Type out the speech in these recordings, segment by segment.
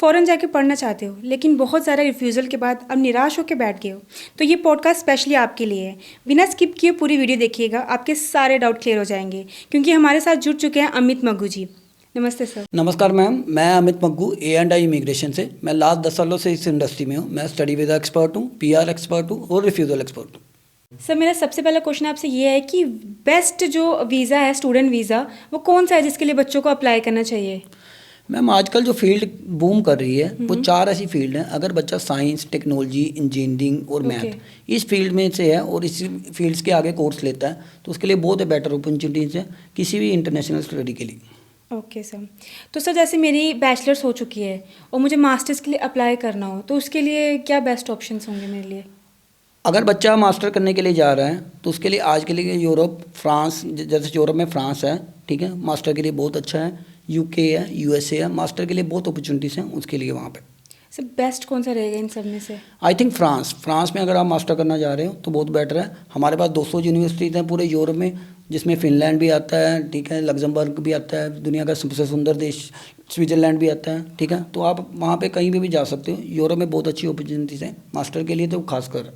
Foreign जाके पढ़ना चाहते हो लेकिन बहुत सारे रिफ्यूज़ल के बाद अब निराश होकर बैठ गए हो, तो ये पॉडकास्ट स्पेशली आपके लिए है। बिना स्किप किए पूरी वीडियो देखिएगा, आपके सारे डाउट क्लियर हो जाएंगे क्योंकि हमारे साथ जुड़ चुके हैं अमित मग्गू जी। नमस्ते सर। नमस्कार मैम, मैं अमित मग्गू A&I इमिग्रेशन से। मैं लास्ट 10 सालों से इस इंडस्ट्री में हूँ। मैं स्टडी वीज़ा एक्सपर्ट हूँ, PR एक्सपर्ट हूँ और रिफ्यूज़ल एक्सपर्ट हूँ। सर मेरा सबसे पहला क्वेश्चन आपसे ये है कि बेस्ट जो वीज़ा है, स्टूडेंट वीज़ा, वो कौन सा है जिसके लिए बच्चों को अप्लाई करना चाहिए? मैम आजकल जो फील्ड बूम कर रही है वो 4 ऐसी फील्ड हैं। अगर बच्चा साइंस, टेक्नोलॉजी, इंजीनियरिंग और मैथ इस फील्ड में से है और इस फील्ड्स के आगे कोर्स लेता है तो उसके लिए बहुत बेटर अपॉर्चुनिटीज़ है किसी भी इंटरनेशनल स्टडी के लिए। Okay sir. तो सर जैसे मेरी बैचलर्स हो चुकी है और मुझे मास्टर्स के लिए अप्लाई करना हो तो उसके लिए क्या बेस्ट ऑप्शंस होंगे मेरे लिए? अगर बच्चा मास्टर करने के लिए जा रहा है तो उसके लिए आज के लिए यूरोप, फ्रांस, जैसे यूरोप में फ्रांस है, ठीक है, मास्टर के लिए बहुत अच्छा है। UK है, USA है, मास्टर के लिए बहुत अपॉर्चुनिटीज़ हैं उसके लिए वहाँ पे। सर बेस्ट कौन सा रहेगा इन सब में से? आई थिंक फ्रांस में अगर आप मास्टर करना चाह रहे हो तो बहुत बेटर है। हमारे पास 200 यूनिवर्सिटीज़ हैं पूरे यूरोप में, जिसमें फिनलैंड भी आता है, ठीक है, लग्जमबर्ग भी आता है, दुनिया का सबसे सुंदर देश स्विट्ज़रलैंड भी आता है, ठीक है। तो आप वहाँ पे कहीं भी जा सकते हो। यूरोप में बहुत अच्छी अपॉर्चुनिटीज़ हैं मास्टर के लिए तो खासकर।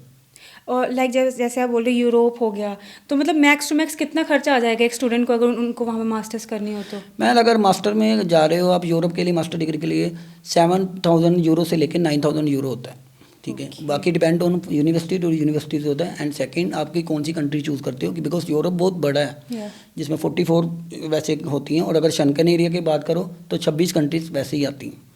और लाइक जैसे आप बोल रहे यूरोप हो गया, तो मतलब मैक्स टू मैक्स कितना खर्चा आ जाएगा एक स्टूडेंट को अगर उनको वहाँ पे मास्टर्स करनी हो तो? मैं अगर मास्टर में जा रहे हो आप यूरोप के लिए, मास्टर डिग्री के लिए 7,000 यूरो से लेकर 9,000 यूरो होता है, ठीक है। बाकी depend on university to universities होता है। एंड सेकंड आपकी कौन सी कंट्री चूज़ करते हो, बिकॉज यूरोप बहुत बड़ा है जिसमें 44 वैसे होती हैं, और अगर शंकन एरिया की बात करो तो 26 कंट्रीज वैसे ही आती हैं।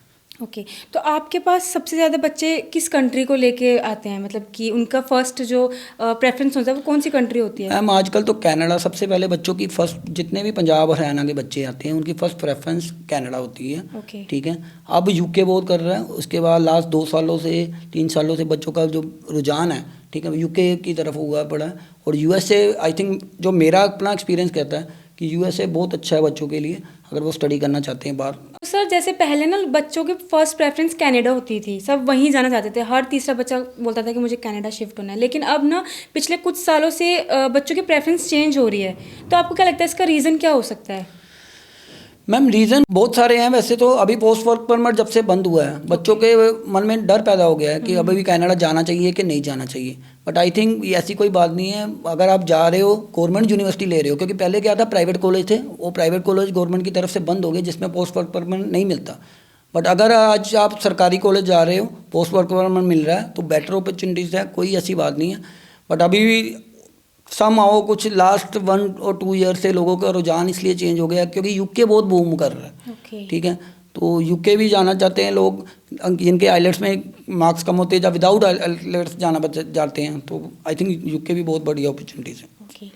ओके तो आपके पास सबसे ज़्यादा बच्चे किस कंट्री को लेके आते हैं, मतलब कि उनका फर्स्ट जो प्रेफरेंस होता है वो कौन सी कंट्री होती है? मैम आजकल तो कनाडा सबसे पहले बच्चों की फर्स्ट, जितने भी पंजाब और हरियाणा के बच्चे आते हैं उनकी फर्स्ट प्रेफरेंस कनाडा होती है, ठीक है। अब UK बहुत कर रहा है, उसके बाद लास्ट 2 सालों से 3 सालों से बच्चों का जो रुझान है, ठीक है, UK की तरफ हुआ पड़ा है। और USA आई थिंक, जो मेरा अपना एक्सपीरियंस कहता है कि USA बहुत अच्छा है बच्चों के लिए अगर वो स्टडी करना चाहते हैं बाहर। तो सर जैसे पहले ना बच्चों की फर्स्ट प्रेफरेंस कनाडा होती थी, सब वहीं जाना चाहते थे, हर तीसरा बच्चा बोलता था कि मुझे कनाडा शिफ्ट होना है। लेकिन अब ना पिछले कुछ सालों से बच्चों की प्रेफरेंस चेंज हो रही है, तो आपको क्या लगता है इसका रीज़न क्या हो सकता है? मैम रीज़न बहुत सारे हैं वैसे तो। अभी पोस्ट वर्क परमिट जब से बंद हुआ है बच्चों के मन में डर पैदा हो गया है कि अभी भी कनाडा जाना चाहिए कि नहीं जाना चाहिए। बट आई थिंक ऐसी कोई बात नहीं है। अगर आप जा रहे हो, गवर्नमेंट यूनिवर्सिटी ले रहे हो, क्योंकि पहले क्या था प्राइवेट कॉलेज थे, वो प्राइवेट कॉलेज गवर्नमेंट की तरफ से बंद हो गए जिसमें पोस्ट वर्क परमिट नहीं मिलता। बट अगर आज आप सरकारी कॉलेज जा रहे हो, पोस्ट वर्क परमिट मिल रहा है तो बेटर अपॉर्चुनिटीज़ है, कोई ऐसी बात नहीं है। बट अभी भी सम आओ कुछ लास्ट 1 और 2 ईयर से लोगों का रुझान इसलिए चेंज हो गया क्योंकि UK बहुत बूम कर रहा है, ठीक है। तो UK भी जाना चाहते हैं लोग जिनके आइलेट्स में मार्क्स कम होते हैं या विदाउट आइलेट्स जाना जाते हैं। तो आई थिंक UK भी बहुत बढ़िया अपॉर्चुनिटीज़ है। ओके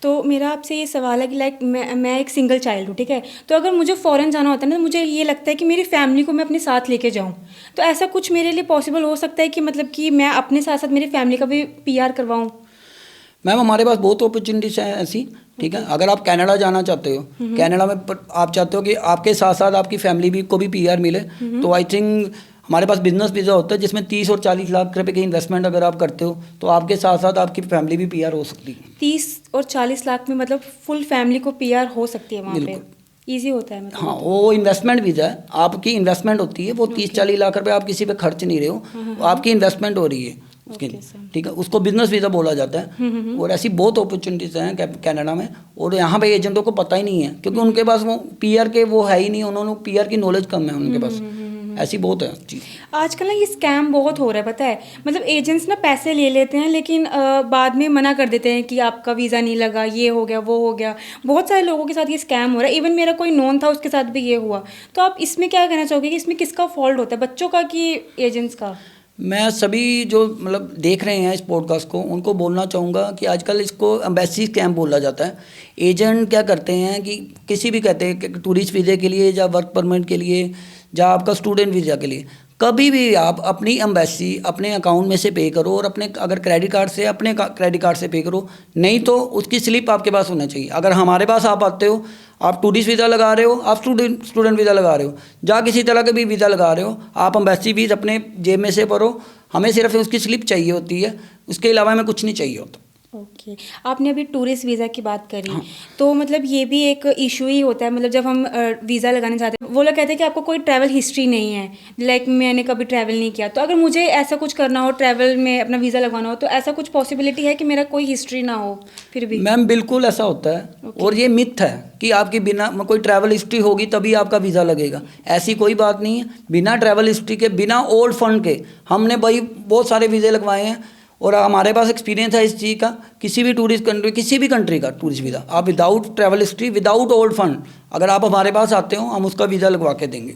तो मेरा आपसे ये सवाल है कि लाइक मैं एक सिंगल चाइल्ड हूँ, ठीक है। तो अगर मुझे फ़ॉरेन जाना होता है ना, मुझे ये लगता है कि मेरी फैमिली को मैं अपने साथ लेके जाऊँ, तो ऐसा कुछ मेरे लिए पॉसिबल हो सकता है कि मतलब कि मैं अपने साथ साथ मेरी फैमिली का भी PR करवाऊँ? मैम हमारे पास बहुत अपॉर्चुनिटीज़ हैं ऐसी, ठीक है। अगर आप कनाडा जाना चाहते हो, कनाडा में आप चाहते हो कि आपके साथ साथ आपकी फैमिली भी को भी PR मिले, तो आई थिंक हमारे पास बिजनेस वीज़ा होता है जिसमें 30 और 40 लाख रुपए की इन्वेस्टमेंट अगर आप करते हो तो आपके साथ साथ आपकी फैमिली भी PR हो सकती है। 30 और 40 लाख में मतलब फुल फैमिली को PR हो सकती है वहाँ पे? ईजी होता है मतलब? हाँ, वो इन्वेस्टमेंट वीज़ा है, आपकी इन्वेस्टमेंट होती है। वो 30-40 लाख रुपए आप किसी पे खर्च नहीं रहे हो, आपकी इन्वेस्टमेंट हो रही है उसकी, ठीक है। उसको बिजनेस वीज़ा बोला जाता है। और ऐसी बहुत अपॉर्चुनिटीज़ हैं कनाडा में, और यहाँ पे एजेंटों को पता ही नहीं है क्योंकि उनके पास वो PR के वो है ही नहीं, उन्होंने PR की नॉलेज कम है उनके पास। ऐसी बहुत है चीज़। आजकल ना ये स्कैम बहुत हो रहा है, पता है। मतलब एजेंट्स ना पैसे ले लेते हैं लेकिन बाद में मना कर देते हैं कि आपका वीज़ा नहीं लगा, ये हो गया वो हो गया। बहुत सारे लोगों के साथ ये स्कैम हो रहा है। इवन मेरा कोई नोन था, उसके साथ भी ये हुआ। तो आप इसमें क्या कहना चाहोगे कि इसमें किसका फॉल्ट होता है, बच्चों का कि एजेंट्स का? मैं सभी जो मतलब देख रहे हैं इस पॉडकास्ट को उनको बोलना चाहूँगा कि आजकल इसको एम्बेसी स्कैम बोला जाता है। एजेंट क्या करते हैं कि किसी भी कहते हैं कि टूरिस्ट वीज़े के लिए या वर्क परमिट के लिए या आपका स्टूडेंट वीज़ा के लिए, कभी भी आप अपनी एम्बेसी अपने अकाउंट में से पे करो, और अपने अगर क्रेडिट कार्ड से अपने क्रेडिट कार्ड से पे करो, नहीं तो उसकी स्लिप आपके पास होना चाहिए। अगर हमारे पास आप आते हो, आप टूरिस्ट वीज़ा लगा रहे हो, आप स्टूडेंट वीज़ा लगा रहे हो, या किसी तरह के भी वीज़ा लगा रहे हो, आप एम्बेसी फीस अपने जेब में से भरो, हमें सिर्फ उसकी स्लिप चाहिए होती है, उसके अलावा हमें कुछ नहीं चाहिए होता। ओके। आपने अभी टूरिस्ट वीज़ा की बात करी, तो मतलब ये भी एक इशू ही होता है, मतलब जब हम वीज़ा लगाने जाते हैं वो लोग कहते हैं कि आपको कोई ट्रैवल हिस्ट्री नहीं है, लाइक मैंने कभी ट्रैवल नहीं किया, तो अगर मुझे ऐसा कुछ करना हो, ट्रैवल में अपना वीज़ा लगवाना हो, तो ऐसा कुछ पॉसिबिलिटी है कि मेरा कोई हिस्ट्री ना हो फिर भी? मैम बिल्कुल ऐसा होता है और ये मिथ है कि आपकी बिना कोई ट्रैवल हिस्ट्री होगी तभी आपका वीज़ा लगेगा। ऐसी कोई बात नहीं है। बिना ट्रैवल हिस्ट्री के, बिना ओल्ड फंड के हमने भाई बहुत सारे वीज़े लगवाए हैं और हमारे पास एक्सपीरियंस है इस चीज़ का। किसी भी टूरिस्ट कंट्री, किसी भी कंट्री का टूरिस्ट वीज़ा आप without travel history, without old fund अगर आप हमारे पास आते हो, हम उसका वीज़ा लगवा के देंगे।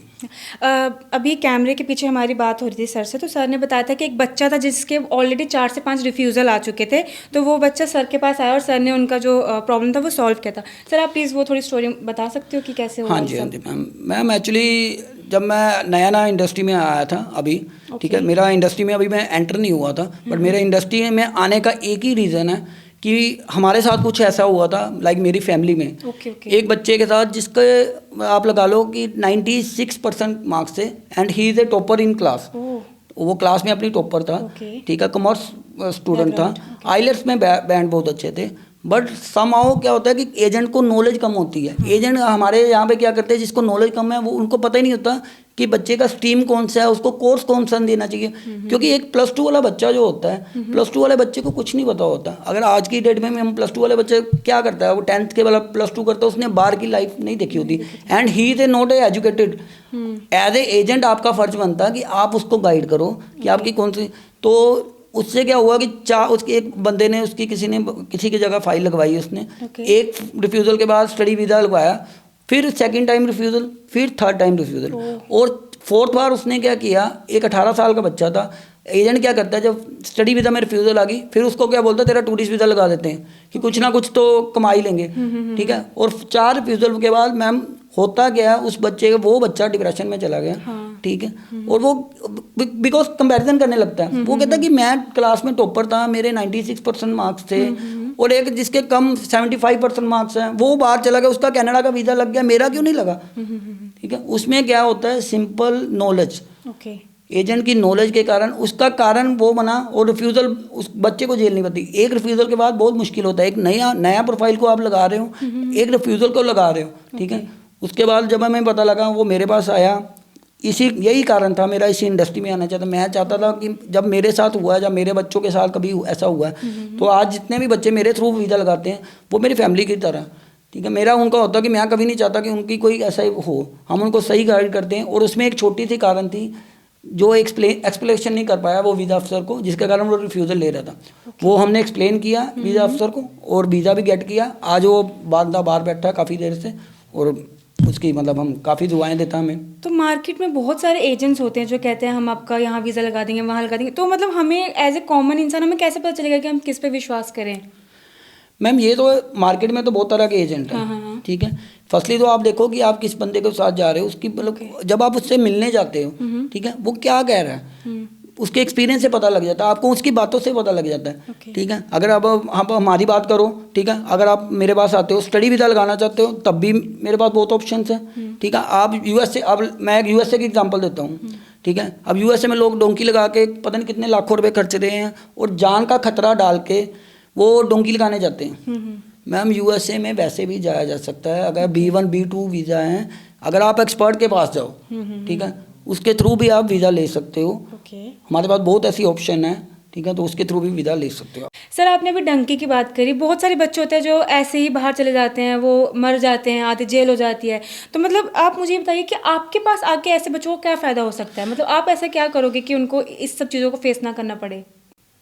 अभी कैमरे के पीछे हमारी बात हो रही थी सर से, तो सर ने बताया था कि एक बच्चा था जिसके ऑलरेडी 4 से 5 रिफ्यूज़ल आ चुके थे, तो वो बच्चा सर के पास आया और सर ने उनका जो प्रॉब्लम था वो सॉल्व किया था। सर आप प्लीज़ वो थोड़ी स्टोरी बता सकते हो कि कैसे हुआ? हाँ जी, हाँ जी मैम। मैम एक्चुअली जब मैं नया नया इंडस्ट्री में आया था अभी, ठीक है, मेरा इंडस्ट्री में अभी मैं एंटर नहीं हुआ था, बट मेरे इंडस्ट्री में आने का एक ही रीज़न है कि हमारे साथ कुछ ऐसा हुआ था, लाइक मेरी फैमिली में एक बच्चे के साथ जिसके आप लगा लो कि 96% मार्क्स थे and he is a topper in class. वो क्लास में अपनी टॉपर था, ठीक है, कॉमर्स स्टूडेंट था, आइलेट्स में बैंड बहुत अच्छे थे, बट समहाउ क्या होता है कि एजेंट को नॉलेज कम होती है। एजेंट हमारे यहाँ पे क्या करते हैं, जिसको नॉलेज कम है वो उनको पता ही नहीं होता कि बच्चे का स्ट्रीम कौन सा है, उसको कोर्स कौन सा देना चाहिए। क्योंकि एक +2 वाला बच्चा जो होता है, +2 वाले बच्चे को कुछ नहीं पता होता। अगर आज की डेट में हम +2 वाले बच्चे क्या करता है, वो 10th के वाला +2 करता है, उसने बाहर की लाइफ नहीं देखी होती and he is not a educated. As a agent आपका फर्ज बनता है कि आप उसको गाइड करो कि आपकी कौन सी। तो उससे क्या हुआ कि उसके एक बंदे ने किसी की जगह फाइल लगवाई उसने, एक रिफ्यूज़ल के बाद स्टडी वीज़ा लगवाया, फिर सेकंड टाइम रिफ्यूज़ल, फिर थर्ड टाइम रिफ्यूज़ल, और फोर्थ बार उसने क्या किया, एक 18 साल का बच्चा था। एजेंट क्या करता है, जब स्टडी वीज़ा में रिफ्यूज़ल आ गई, फिर उसको क्या बोलता है, तेरा टूरिस्ट वीज़ा लगा देते हैं कि कुछ ना कुछ तो कमा ही लेंगे, ठीक है। और 4 रिफ्यूज़ल के बाद मैम होता क्या, उस बच्चे वो बच्चा डिप्रेशन में चला गया, ठीक है। और वो बिकॉज कंपैरिजन करने लगता है, वो कहता है कि मैं क्लास में टॉपर था, मेरे 96% मार्क्स थे, और एक जिसके कम 75% मार्क्स हैं वो बाहर चला गया, उसका कनाडा का वीज़ा लग गया, मेरा क्यों नहीं लगा, ठीक है। उसमें क्या होता है, सिंपल नॉलेज, एजेंट की नॉलेज के कारण उसका कारण वो बना, और रिफ्यूज़ल उस बच्चे को झेलनी पड़ती। एक रिफ्यूज़ल के बाद बहुत मुश्किल होता है, एक नया प्रोफाइल को आप लगा रहे हो, एक रिफ्यूज़ल को लगा रहे हो, ठीक है। उसके बाद जब हमें पता लगा, वो मेरे पास आया, यही कारण था मेरा इसी इंडस्ट्री में आना चाहता। मैं चाहता था कि जब मेरे साथ हुआ है, जब मेरे बच्चों के साथ कभी ऐसा हुआ है, तो आज जितने भी बच्चे मेरे थ्रू वीज़ा लगाते हैं वो मेरी फैमिली की तरह, ठीक है। मेरा उनका होता कि मैं कभी नहीं चाहता कि उनकी कोई ऐसा हो, हम उनको सही गाइड करते हैं। और उसमें एक छोटी सी कारण थी जो एक्सप्लेनेशन नहीं कर पाया वो वीज़ा अफसर को, जिसके कारण वो रिफ्यूज़ल ले रहा था, वो हमने एक्सप्लेन किया वीज़ा अफसर को और वीज़ा भी गेट किया। आज वो बाहर बैठा है काफ़ी देर से, और उसकी मतलब हम काफ़ी दुआएं देता हमें। तो मार्केट में बहुत सारे एजेंट्स होते हैं जो कहते हैं हम आपका यहाँ वीज़ा लगा देंगे, वहाँ लगा देंगे, तो मतलब हमें एज ए कॉमन इंसान हमें कैसे पता चलेगा कि हम किस पे विश्वास करें? मैम ये तो मार्केट में तो बहुत तरह के एजेंट हैं, ठीक है। फर्स्टली तो आप देखो कि आप किस बंदे के साथ जा रहे हो, उसकी मतलब जब आप उससे मिलने जाते हो, ठीक है, वो क्या कह रहा है, उसके एक्सपीरियंस से पता लग जाता है आपको, उसकी बातों से पता लग जाता है, ठीक है। अगर आप हमारी बात करो, ठीक है, अगर आप मेरे पास आते हो, स्टडी वीज़ा लगाना चाहते हो, तब भी मेरे पास बहुत ऑप्शन है, ठीक है। आप यूएसए, अब मैं यूएसए की एग्जांपल देता हूँ, ठीक है। अब यूएसए में लोग डोंकी लगा के पता नहीं कितने लाखों रुपए खर्च रहे हैं, और जान का खतरा डाल के वो डोंकी लगाने जाते हैं। मैम यूएसए में वैसे भी जाया जा सकता है, अगर B1 B2 वीज़ा हैं, अगर आप एक्सपर्ट के पास जाओ, ठीक है, उसके थ्रू भी आप वीज़ा ले सकते हो। हमारे पास बहुत ऐसी ऑप्शन है, ठीक है, तो उसके थ्रू भी वीज़ा ले सकते हो। सर आपने अभी डंकी की बात करी, बहुत सारे बच्चे होते हैं जो ऐसे ही बाहर चले जाते हैं, वो मर जाते हैं, आधे जेल हो जाती है, तो मतलब आप मुझे बताइए कि आपके पास आके ऐसे बच्चों को क्या फ़ायदा हो सकता है, मतलब आप ऐसा क्या करोगे कि उनको इस सब चीज़ों को फेस ना करना पड़े?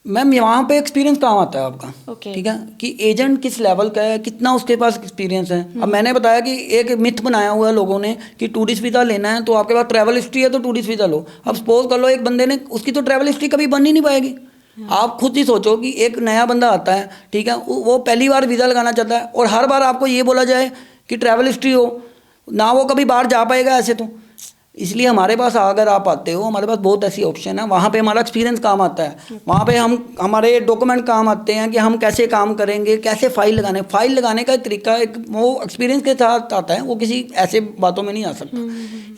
मैम वहाँ पे एक्सपीरियंस काम आता है आपका, ठीक है, कि एजेंट किस लेवल का है, कितना उसके पास एक्सपीरियंस है। अब मैंने बताया कि एक मिथ बनाया हुआ है लोगों ने कि टूरिस्ट वीज़ा लेना है तो आपके पास ट्रैवल हिस्ट्री है तो टूरिस्ट वीज़ा लो। अब सपोज कर लो एक बंदे ने, उसकी तो ट्रैवल हिस्ट्री कभी बन ही नहीं पाएगी। आप खुद ही सोचो कि एक नया बंदा आता है, ठीक है, वो पहली बार वीज़ा लगाना चाहता है, और हर बार आपको ये बोला जाए कि ट्रैवल हिस्ट्री हो ना, वो कभी बाहर जा पाएगा ऐसे तो। इसलिए हमारे पास अगर आप आते हो, हमारे पास बहुत ऐसी ऑप्शन है, वहाँ पे हमारा एक्सपीरियंस काम आता है, वहाँ पे हमारे डॉक्यूमेंट काम आते हैं कि हम कैसे काम करेंगे, कैसे फाइल लगाने का तरीका एक वो एक्सपीरियंस के साथ आता है, वो किसी ऐसे बातों में नहीं आ सकता।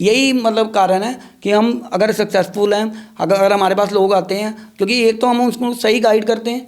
यही मतलब कारण है कि हम अगर सक्सेसफुल हैं, अगर हमारे पास लोग आते हैं, क्योंकि एक तो हम उसको सही गाइड करते हैं,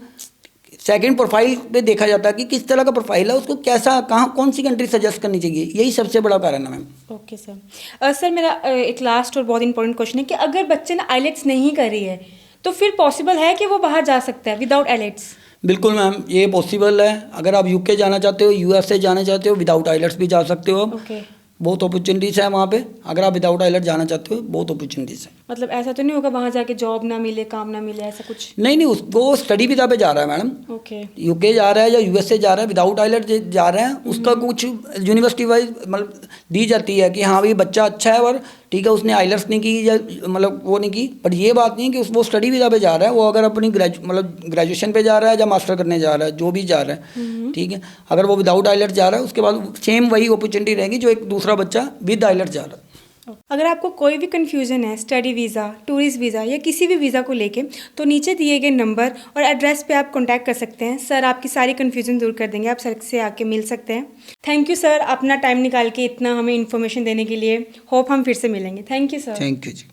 सेकंड प्रोफाइल पे देखा जाता है कि किस तरह का प्रोफाइल है, उसको कैसा, कहाँ, कौन सी कंट्री सजेस्ट करनी चाहिए, यही सबसे बड़ा कारण है मैम। Okay sir. सर मेरा एक लास्ट और बहुत इंपॉर्टेंट क्वेश्चन है कि अगर बच्चे ने आईलेट्स नहीं करी है तो फिर पॉसिबल है कि वो बाहर जा सकता है विदाउट आईलेट्स? बिल्कुल मैम, ये पॉसिबल है। अगर आप यूके जाना चाहते हो, यूएसए जाना चाहते हो, विदाउट आइलेट्स भी जा सकते हो आप। ओके। बहुत अपॉर्चुनिटीज़ है वहाँ पे। अगर आप विदाउट आइलेट जाना चाहते हो, बहुत अपॉर्चुनिटीज़ है। मतलब ऐसा तो नहीं होगा वहाँ जाके जॉब ना मिले, काम ना मिले, ऐसा कुछ? नहीं नहीं, उसको स्टडी वीज़ा पे जा रहा है मैडम। ओके। यूके जा रहा है या यूएसए जा रहा है, विदाउट आइलेट जा रहे हैं, उसका कुछ यूनिवर्सिटी वाइज मतलब दी जाती है कि हाँ भाई बच्चा अच्छा है और ठीक है, उसने आइलेट्स नहीं की या मतलब वो नहीं की, बट ये बात नहीं है कि वो स्टडी वीज़ा पे जा रहा है। वो अगर अपनी मतलब ग्रेजुएशन पे जा रहा है या मास्टर करने जा रहा है, जो भी जा रहा है, ठीक है, अगर वो विदाउट आइलेट जा रहा है, उसके बाद सेम वही अपॉर्चुनिटी रहेगी जो एक दूसरा बच्चा विद आइलेट जा रहा है। अगर आपको कोई भी कन्फ्यूज़न है स्टडी वीज़ा, टूरिस्ट वीज़ा या किसी भी वीज़ा को लेके, तो नीचे दिए गए नंबर और एड्रेस पे आप कांटेक्ट कर सकते हैं। सर आपकी सारी कन्फ्यूज़न दूर कर देंगे, आप सर से आके मिल सकते हैं। थैंक यू सर, अपना टाइम निकाल के इतना हमें इन्फॉर्मेशन देने के लिए। होप हम फिर से मिलेंगे। Thank you sir. Thank you ji.